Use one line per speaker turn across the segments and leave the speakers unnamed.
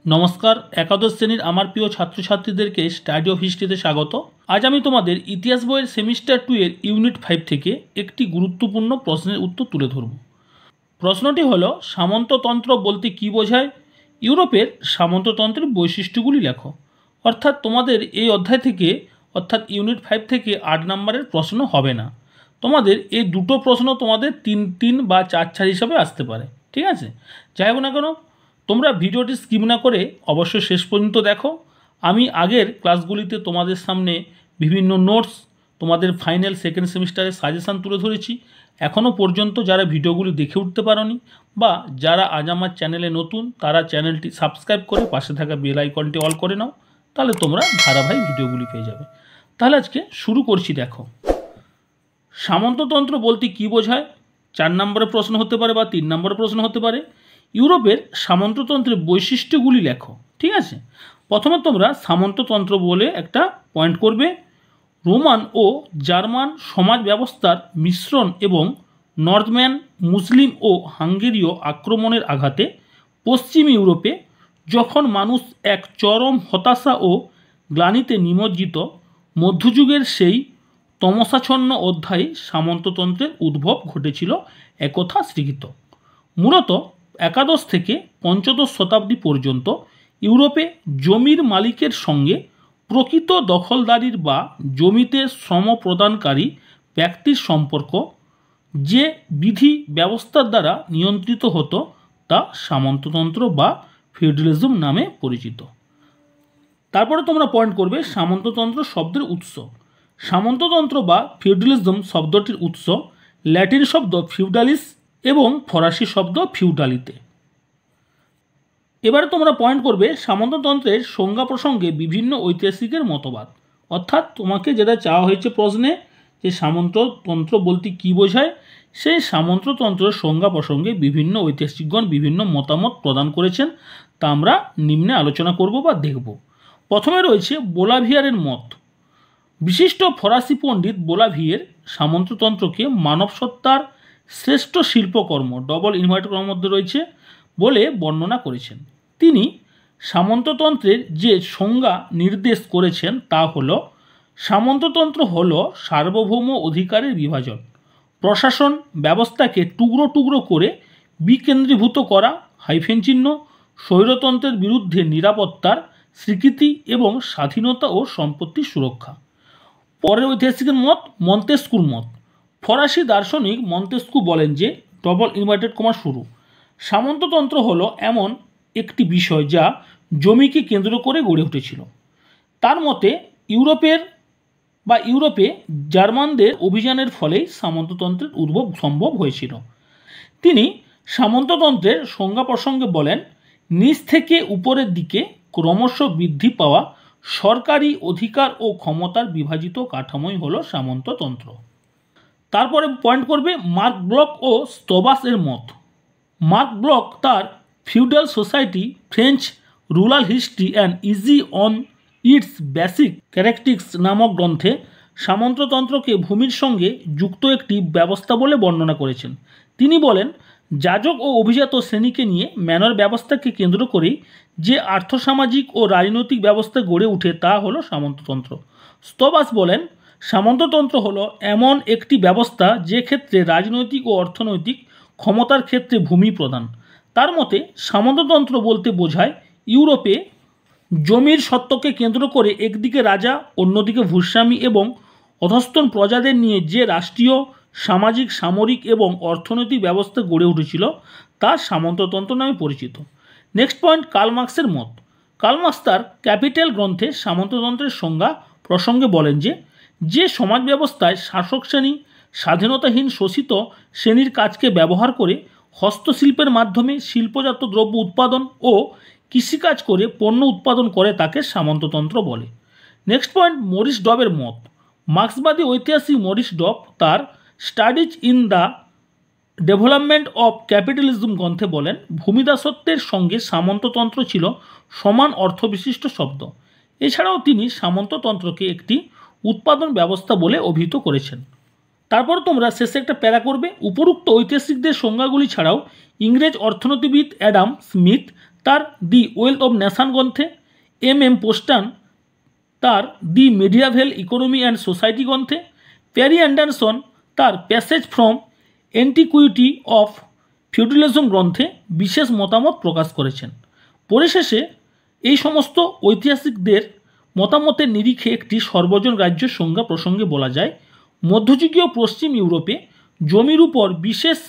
নমস্কার, একাদশ শ্রেণীর আমার প্রিয় ছাত্রছাত্রীদেরকে স্টাডি অফ হিস্ট্রিতে স্বাগত। আজ আমি তোমাদের ইতিহাস বইয়ের সেমিস্টার 2 এর ইউনিট 5 থেকে একটি গুরুত্বপূর্ণ প্রশ্নের উত্তর তুলে ধরব। প্রশ্নটি হলো, সামন্ততন্ত্র বলতে কী বোঝায়? ইউরোপের সামন্ততন্ত্রের বৈশিষ্ট্যগুলি লেখো। অর্থাৎ তোমাদের এই অধ্যায় থেকে অর্থাৎ ইউনিট 5 থেকে 8 নম্বরের প্রশ্ন হবে না। তোমাদের এই দুটো প্রশ্ন তোমাদের 3 বা 4 হিসাবে আসতে পারে। ঠিক আছে, যাই হোক না কেন, তোমরা ভিডিওটি স্কিপ না করে অবশ্যই শেষ পর্যন্ত দেখো। আমি আগের ক্লাসগুলিতে তোমাদের সামনে বিভিন্ন নোটস, তোমাদের ফাইনাল সেকেন্ড সেমিস্টারের সাজেশান তুলে ধরেছি। এখনও পর্যন্ত যারা ভিডিওগুলি দেখে উঠতে পারোনি বা যারা আজ আমার চ্যানেলে নতুন, তারা চ্যানেলটি সাবস্ক্রাইব করে পাশে থাকা বেল আইকনটি অল করে নাও, তাহলে তোমরা ধারাবাহিক ভিডিওগুলি পেয়ে যাবে। তাহলে আজকে শুরু করছি। দেখো, সামন্ততন্ত্র বলতে কী বোঝায়? 4 নম্বরের প্রশ্ন হতে পারে বা 3 নম্বরের প্রশ্ন হতে পারে। ইউরোপের সামন্ততন্ত্রের বৈশিষ্ট্যগুলি লেখো। ঠিক আছে, প্রথমে তোমরা সামন্ততন্ত্র বলে একটা পয়েন্ট করবে। রোমান ও জার্মান সমাজ ব্যবস্থার মিশ্রণ এবং নর্থম্যান, মুসলিম ও হাঙ্গেরীয় আক্রমণের আঘাতে পশ্চিম ইউরোপে যখন মানুষ এক চরম হতাশা ও গ্লানিতে নিমজ্জিত, মধ্যযুগের সেই তমসাচ্ছন্ন অধ্যায়ে সামন্ততন্ত্রের উদ্ভব ঘটেছিল একথা স্বীকৃত। মূলত একাদশ থেকে পঞ্চদশ শতাব্দী পর্যন্ত ইউরোপে জমির মালিকের সঙ্গে প্রকৃত দখলদারির বা জমিতে শ্রম প্রদানকারী ব্যক্তির সম্পর্ক যে বিধি ব্যবস্থার দ্বারা নিয়ন্ত্রিত হতো তা সামন্ততন্ত্র বা ফিউডালিজম নামে পরিচিত। তারপরে তোমরা পয়েন্ট করবে সামন্ততন্ত্র শব্দের উৎস। সামন্ততন্ত্র বা ফিউডালিজম শব্দটির উৎস ল্যাটিন শব্দ ফিউডালিস এবং ফরাসি শব্দ ফিউডালিতে। এবারে তোমরা পয়েন্ট করবে সামন্ততন্ত্রের সংজ্ঞা প্রসঙ্গে বিভিন্ন ঐতিহাসিকের মতবাদ। অর্থাৎ তোমাকে যেটা চাওয়া হয়েছে প্রশ্নে, যে সামন্ততন্ত্র বলতে কী বোঝায়, সেই সামন্ততন্ত্রের সংজ্ঞা প্রসঙ্গে বিভিন্ন ঐতিহাসিকগণ বিভিন্ন মতামত প্রদান করেছেন, তা আমরা নিম্নে আলোচনা করব বা দেখব। প্রথমে রয়েছে বোলাভিয়ারের মত। বিশিষ্ট ফরাসি পণ্ডিত বোলাভিয়ের সামন্ততন্ত্রকে মানব সত্তার শ্রেষ্ঠ শিল্পকর্ম, ডবল ইনভার্টেড কর্মের মধ্যে রয়েছে, বলে বর্ণনা করেছেন। তিনি সামন্ততন্ত্রের যে সংজ্ঞা নির্দেশ করেছেন তা হল, সামন্ততন্ত্র হল সার্বভৌম অধিকারের বিভাজন, প্রশাসন ব্যবস্থাকে টুকরো টুকরো করে বিকেন্দ্রীভূত করা, হাইফেন চিহ্ন, স্বৈরতন্ত্রের বিরুদ্ধে নিরাপত্তার স্বীকৃতি এবং স্বাধীনতা ও সম্পত্তির সুরক্ষা। পরের ঐতিহাসিকের মত মন্তেস্কুর মত। ফরাসি দার্শনিক মন্তেস্কু বলেন যে, ডবল ইনভার্টেড কমা শুরু, সামন্ততন্ত্র হলো এমন একটি বিষয় যা জমিকে কেন্দ্র করে গড়ে উঠেছিল। তার মতে ইউরোপে জার্মানদের অভিযানের ফলেই সামন্ততন্ত্রের উদ্ভব সম্ভব হয়েছিল। তিনি সামন্ততন্ত্রের সংজ্ঞা প্রসঙ্গে বলেন, নিচ থেকে উপরের দিকে ক্রমশ বৃদ্ধি পাওয়া সরকারি অধিকার ও ক্ষমতার বিভাজিত কাঠামোই হলো সামন্ততন্ত্র। তারপরে পয়েন্ট করবে মার্ক ব্লক ও স্টোবাস এর মত। মার্ক ব্লক তার feudal society, French rural history and easy on it's basic characteristics নামক গ্রন্থে সামন্ততন্ত্রকে ভূমির সঙ্গে যুক্ত একটি ব্যবস্থা বলে বর্ণনা করেছেন। তিনি বলেন, যাজক ও অভিজাত শ্রেণীকে নিয়ে ম্যানর ব্যবস্থাকে কেন্দ্র করেই যে আর্থসামাজিক ও রাজনৈতিক ব্যবস্থা গড়ে ওঠে তা হলো সামন্ততন্ত্র। স্টোবাস বলেন, সামন্ততন্ত্র হলো এমন একটি ব্যবস্থা যে ক্ষেত্রে রাজনৈতিক ও অর্থনৈতিক ক্ষমতার ক্ষেত্রে ভূমি প্রদান। তার মতে সামন্ততন্ত্র বলতে বোঝায় ইউরোপে জমির সত্ত্বকে কেন্দ্র করে একদিকে রাজা, অন্যদিকে ভূস্বামী এবং অধস্তন প্রজাদের নিয়ে যে রাষ্ট্রীয়, সামাজিক, সামরিক এবং অর্থনৈতিক ব্যবস্থা গড়ে উঠেছিল তা সামন্ততন্ত্র নামে পরিচিত। নেক্সট পয়েন্ট কার্ল মার্ক্সের মত। কার্ল মার্ক্স তার ক্যাপিটাল গ্রন্থে সামন্ততন্ত্রের সংজ্ঞা প্রসঙ্গে বলেন যে সমাজ ব্যবস্থায় শাসক শ্রেণী স্বাধীনতাহীন শোষিত শ্রেণীর কাজকে ব্যবহার করে হস্তশিল্পের মাধ্যমে শিল্পজাত দ্রব্য উৎপাদন ও কৃষিকাজ করে পণ্য উৎপাদন করে তাকে সামন্ততন্ত্র বলে। নেক্সট পয়েন্ট মরিস ডবের মত। মার্ক্সবাদী ঐতিহাসিক মরিস ডব তার studies in the development of capitalism গ্রন্থে বলেন, ভূমিদাসত্বের সঙ্গে সামন্ততন্ত্র ছিল সমান অর্থবিশিষ্ট শব্দ। এছাড়াও তিনি সামন্ততন্ত্রকে একটি উৎপাদন ব্যবস্থা বলে অভিহিত করেছেন। তারপর তোমরা শেষে একটা প্যারা করবে, উপরোক্ত ঐতিহাসিকদের সংজ্ঞাগুলি ছাড়াও ইংরেজ অর্থনীতিবিদ অ্যাডাম স্মিথ তার দি ওয়েলথ অফ নেশন গ্রন্থে, এম পোস্টান তার দি মেডিয়াভেল ইকোনমি অ্যান্ড সোসাইটি গ্রন্থে, প্যারি অ্যান্ডারসন তার passage from antiquity of feudalism গ্রন্থে বিশেষ মতামত প্রকাশ করেছেন। পরিশেষে এই সমস্ত ঐতিহাসিকদের মতামতের নিরিখে একটি সর্বজন রাজ্য সংজ্ঞা প্রসঙ্গে বলা যায়, মধ্যযুগীয় পশ্চিম ইউরোপে জমির উপর বিশেষ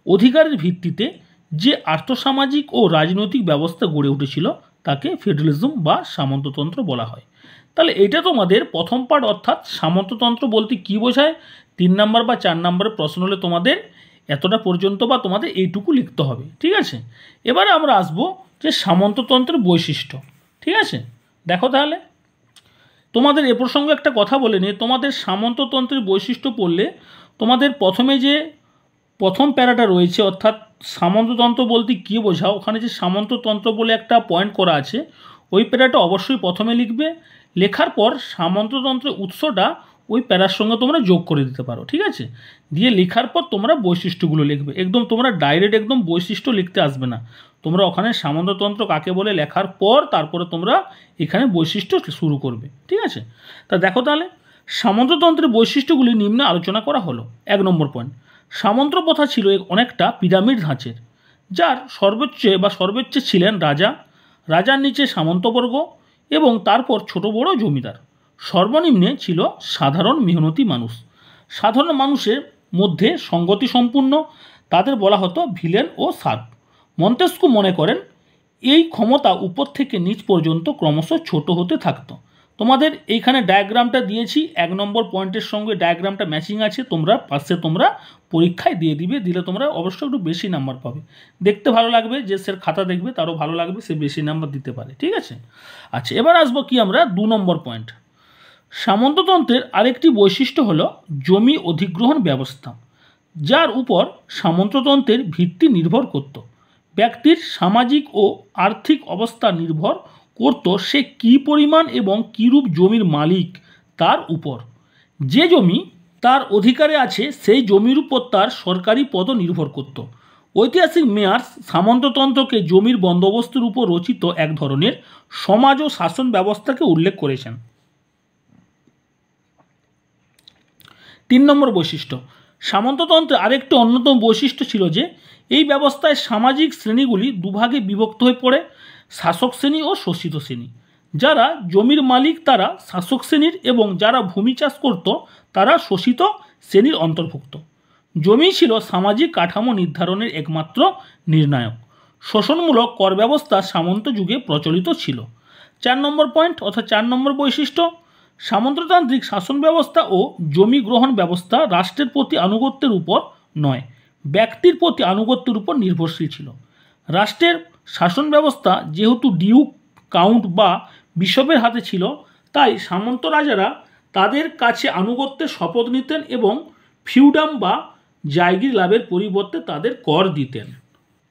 অধিকারের ভিত্তিতে যে আর্থসামাজিক ও রাজনৈতিক ব্যবস্থা গড়ে উঠেছিল তাকে ফিউডালিজম বা সামন্ততন্ত্র বলা হয়। তাহলে এটা তোমাদের প্রথম পার্ট, অর্থাৎ সামন্ততন্ত্র বলতে কী বোঝায় 3 নম্বর বা 4 নম্বরের প্রশ্ন হলে তোমাদের এতটা পর্যন্ত বা তোমাদের এইটুকু লিখতে হবে। ঠিক আছে, এবারে আমরা আসবো যে সামন্ততন্ত্রের বৈশিষ্ট্য। ঠিক আছে, দেখো তাহলে তোমাদের এ প্রসঙ্গে একটা কথা বলে নিয়ে, তোমাদের সামন্ততন্ত্রের বৈশিষ্ট্য পড়লে তোমাদের প্রথমে যে প্রথম প্যারাটা রয়েছে, অর্থাৎ সামন্ততন্ত্র বলতে কী বোঝাও, ওখানে যে সামন্ততন্ত্র বলে একটা পয়েন্ট করা আছে, ওই প্যারাটা অবশ্যই প্রথমে লিখবে। লেখার পর সামন্ততন্ত্রের উৎসটা ওই প্যারার সঙ্গে তোমরা যোগ করে দিতে পারো। ঠিক আছে, দিয়ে লেখার পর তোমরা বৈশিষ্ট্যগুলো লিখবে। একদম তোমরা ডাইরেক্ট একদম বৈশিষ্ট্য লিখতে আসবে না, তোমরা ওখানে সামন্ততন্ত্র কাকে বলে লেখার পর তারপরে তোমরা এখানে বৈশিষ্ট্য শুরু করবে। ঠিক আছে, তা দেখো তাহলে সামন্ততন্ত্রের বৈশিষ্ট্যগুলি নিম্নে আলোচনা করা হলো। 1 নম্বর পয়েন্ট, সামন্ত প্রথা ছিল অনেকটা পিরামিড ধাঁচের, যার সর্বোচ্চে ছিলেন রাজা, রাজার নিচে সামন্তবর্গ এবং তারপর ছোট বড় জমিদার, সর্বনিম্নে ছিল সাধারণ মেহনতি মানুষ। সাধারণ মানুষের মধ্যে সঙ্গতি সম্পূর্ণ তাদের বলা হতো ভিলেন ও সার্ভ। মন্তেস্কু মনে করেন এই ক্ষমতা উপর থেকে নিচ পর্যন্ত ক্রমশ ছোট হতে থাকতো। তোমাদের এইখানে ডায়াগ্রামটা দিয়েছি, 1 নম্বর পয়েন্টের সঙ্গে ডায়াগ্রামটা ম্যাচিং আছে, তোমরা পাশে তোমরা পরীক্ষায় দিয়ে দিবে, দিলে তোমরা অবশ্যই একটু বেশি নাম্বার পাবে। দেখতে ভালো লাগবে, যে সে খাতা দেখবে তারও ভালো লাগবে, সে বেশি নাম্বার দিতে পারে। ঠিক আছে, আচ্ছা এবার আসবো কি আমরা 2 নম্বর পয়েন্ট। সামন্ততন্ত্রের আরেকটি বৈশিষ্ট্য হলো জমি অধিগ্রহণ ব্যবস্থা, যার উপর সামন্ততন্ত্রের ভিত্তি নির্ভর করত। ব্যক্তির সামাজিক ও আর্থিক অবস্থা নির্ভর করত সে কী পরিমাণ এবং কীরূপ জমির মালিক তার উপর। যে জমি তার অধিকারে আছে সেই জমির উপর তার সরকারি পদও নির্ভর করত। ঐতিহাসিক মেয়ার্স সামন্ততন্ত্রকে জমির বন্দোবস্তের উপর রচিত এক ধরনের সমাজ ও শাসন ব্যবস্থাকে উল্লেখ করেছেন। 3 নম্বর বৈশিষ্ট্য, সামন্ততন্ত্রের আরেকটি অন্যতম বৈশিষ্ট্য ছিল যে এই ব্যবস্থায় সামাজিক শ্রেণীগুলি দুভাগে বিভক্ত হয়ে পড়ে, শাসক শ্রেণী ও শোষিত শ্রেণী। যারা জমির মালিক তারা শাসক শ্রেণীর এবং যারা ভূমি চাষ করত তারা শোষিত শ্রেণীর অন্তর্ভুক্ত। জমি ছিল সামাজিক কাঠামো নির্ধারণের একমাত্র নির্ণায়ক। শোষণমূলক কর ব্যবস্থা সামন্ত যুগে প্রচলিত ছিল। 4 নম্বর পয়েন্ট অর্থাৎ 4 নম্বর বৈশিষ্ট্য, সামন্ততান্ত্রিক শাসন ব্যবস্থা ও জমি গ্রহণ ব্যবস্থা রাষ্ট্রের প্রতি আনুগত্যের উপর নয়, ব্যক্তির প্রতি আনুগত্যের উপর নির্ভরশীল ছিল। রাষ্ট্রের শাসন ব্যবস্থা যেহেতু ডিউক, কাউন্ট বা বিশপের হাতে ছিল, তাই সামন্ত রাজারা তাদের কাছে আনুগত্যের শপথ নিতেন এবং ফিউডাম বা জায়গির লাভের পরিবর্তে তাদের কর দিতেন।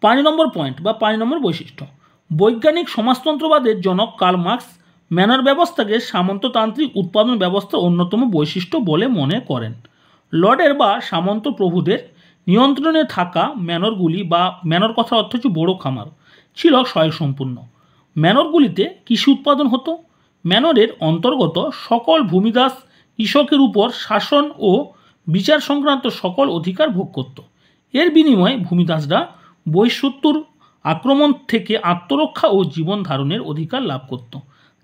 5 নম্বর পয়েন্ট বা 5 নম্বর বৈশিষ্ট্য, বৈজ্ঞানিক সমাজতন্ত্রবাদের জনক কার্ল মার্কস ম্যানর ব্যবস্থাকে সামন্ততান্ত্রিক উৎপাদন ব্যবস্থার অন্যতম বৈশিষ্ট্য বলে মনে করেন। লর্ডের বা সামন্ত প্রভুদের নিয়ন্ত্রণে থাকা ম্যানরগুলি বা ম্যানর কথার অর্থ হচ্ছে বড় খামার ছিল স্বয়ংসম্পূর্ণ। ম্যানরগুলিতে কৃষি উৎপাদন হতো। ম্যানরের অন্তর্গত সকল ভূমিদাস কৃষকের উপর শাসন ও বিচার সংক্রান্ত সকল অধিকার ভোগ করত। এর বিনিময়ে ভূমিদাসরা বহিঃশত্রুর আক্রমণ থেকে আত্মরক্ষা ও জীবন ধারণের অধিকার লাভ করত।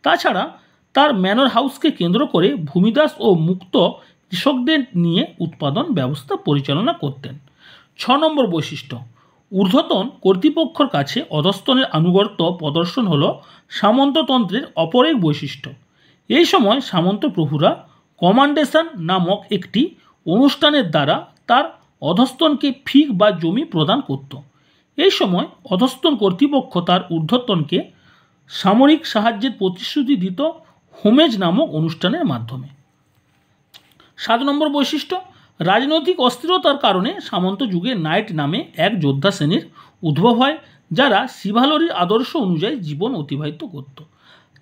তাছাড়া তার ম্যানর হাউসকে কেন্দ্র করে ভূমিদাস ও মুক্ত কৃষকদের নিয়ে উৎপাদন ব্যবস্থা পরিচালনা করতেন। 6 নম্বর বৈশিষ্ট্য, ঊর্ধ্বতন কর্তৃপক্ষের কাছে অধস্তনের আনুগত্য প্রদর্শন হল সামন্ততন্ত্রের অপর এক বৈশিষ্ট্য। এই সময় সামন্ত প্রভুরা কমান্ডেশন নামক একটি অনুষ্ঠানের দ্বারা তার অধস্তনকে ফিক বা জমি প্রদান করত। এই সময় অধস্তন কর্তৃপক্ষ তার ঊর্ধ্বতনকে সামরিক সাহায্যের প্রতিশ্রুতি দিত হোমেজ নামক অনুষ্ঠানের মাধ্যমে। 7 নম্বর বৈশিষ্ট্য, রাজনৈতিক অস্থিরতার কারণে সামন্ত যুগে নাইট নামে এক যোদ্ধা শ্রেণীর উদ্ভব হয়, যারা শিভালরির আদর্শ অনুযায়ী জীবন অতিবাহিত করত।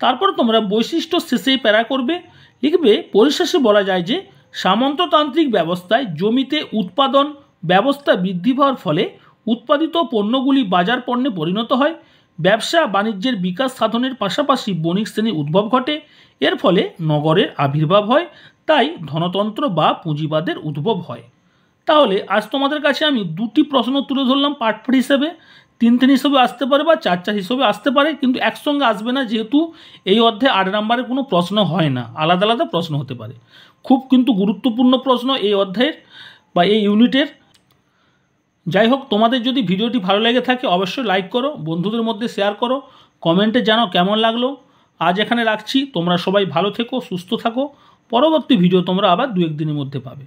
তারপর তোমরা বৈশিষ্ট্য শেষেই প্যারা করবে, লিখবে পরিশেষে বলা যায় যে সামন্ততান্ত্রিক ব্যবস্থায় জমিতে উৎপাদন ব্যবস্থা বৃদ্ধি পাওয়ার ফলে উৎপাদিত পণ্যগুলি বাজার পণ্যে পরিণত হয়। ব্যবসা বাণিজ্যের বিকাশ সাধনের পাশাপাশি বণিক শ্রেণীর উদ্ভব ঘটে। এর ফলে নগরের আবির্ভাব হয়, তাই ধনতন্ত্র বা পুঁজিবাদের উদ্ভব হয়। তাহলে আজ তোমাদের কাছে আমি দুটি প্রশ্ন তুলে ধরলাম পার্ট হিসেবে। 3 হিসেবে আসতে পারে বা 4 হিসেবে আসতে পারে, কিন্তু একসঙ্গে আসবে না, যেহেতু এই অধ্যায়ে 8 নম্বরের কোনো প্রশ্ন হয় না, আলাদা আলাদা প্রশ্ন হতে পারে। খুব কিন্তু গুরুত্বপূর্ণ প্রশ্ন এই অধ্যায়ের বা এই ইউনিটের। যাই হোক, তোমাদের যদি ভিডিওটি ভালো লেগে থাকে অবশ্যই লাইক করো, বন্ধুদের মধ্যে শেয়ার করো, কমেন্টে জানাও কেমন লাগলো। আজ এখানে রাখছি, তোমরা সবাই ভালো থেকো, সুস্থ থাকো। পরবর্তী ভিডিও তোমরা আবার 2-1 দিনের মধ্যে পাবে।